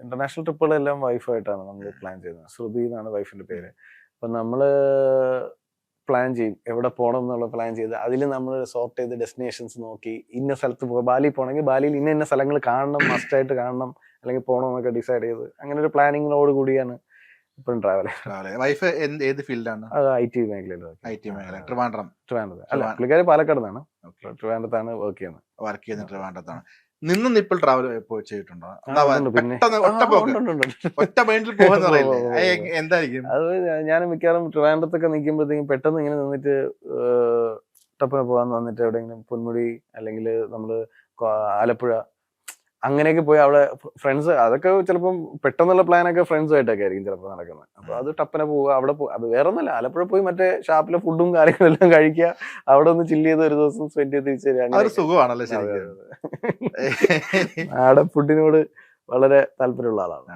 International ട്രിപ്പുകളെല്ലാം വൈഫായിട്ടാണ് നമ്മൾ plan ചെയ്യുന്നത്. ശ്രുതി എന്നാണ് വൈഫിന്റെ പേര്. അപ്പൊ നമ്മള് പ്ലാൻ ചെയ്യും എവിടെ പോകണം എന്നുള്ള പ്ലാൻ ചെയ്ത് അതിൽ നമ്മൾ സോർട്ട് ചെയ്ത് ഡെസ്റ്റിനേഷൻസ് നോക്കി ഇന്ന സ്ഥലത്ത് പോകും. ബാലി പോകണമെങ്കിൽ ബാലിയിൽ ഇന്ന സ്ഥലങ്ങൾ കാണണം, മസ്റ്റായിട്ട് കാണണം, അല്ലെങ്കിൽ പോകണം എന്നൊക്കെ ഡിസൈഡ് ചെയ്ത് അങ്ങനെ ഒരു പ്ലാനിങ്ങിനോട് കൂടിയാണ് ഇപ്പം ട്രാവൽ. വൈഫ് ഏത് ഫീൽഡാണ്? അത് IT മേഖലയിൽ. IT മേഖല. ട്രിവാൻഡ്രം അല്ല, പുള്ളിക്കാരി പാലക്കാട് നിന്നാണ്. ട്രിവാൻഡ്രത്താണ് വർക്ക് ചെയ്യുന്നത്. ട്രിവാൻഡ്രത്താണ്. നിന്ന് ഇപ്പോൾ ട്രാവൽ ചെയ്തിട്ടുണ്ടോ? പിന്നെ ഒറ്റ മൈൻഡിൽ പോകുന്ന എന്തായിരിക്കും അത്? ഞാൻ മിക്കവാറും ട്രിവാൻഡ്രത്തൊക്കെ നിൽക്കുമ്പോഴത്തേക്കും പെട്ടെന്ന് ഇങ്ങനെ നിന്നിട്ട് ടപ്പിന് പോകാൻ വന്നിട്ട് എവിടെയെങ്കിലും പൊന്മുടി അല്ലെങ്കിൽ നമ്മള് ആലപ്പുഴ അങ്ങനെയൊക്കെ പോയി അവിടെ ഫ്രണ്ട്സ്, അതൊക്കെ ചിലപ്പം പെട്ടെന്നുള്ള പ്ലാനൊക്കെ ഫ്രണ്ട്സുമായിട്ടൊക്കെ ആയിരിക്കും ചിലപ്പോൾ നടക്കുന്നത്. അപ്പൊ അത് ടപ്പനെ പോവുക, അവിടെ അത് വേറെ ഒന്നല്ല, ആലപ്പുഴ പോയി മറ്റേ ഷാപ്പിലെ ഫുഡും കാര്യങ്ങളെല്ലാം കഴിക്കുക, അവിടെ ഒന്ന് ചില്ല് ചെയ്ത് ഒരു ദിവസം സ്പെൻഡ് ചെയ്ത് തിരിച്ചു തരിക. സുഖമാണല്ലോ. നാടൻ ഫുഡിനോട് വളരെ താല്പര്യമുള്ള ആളാണ്.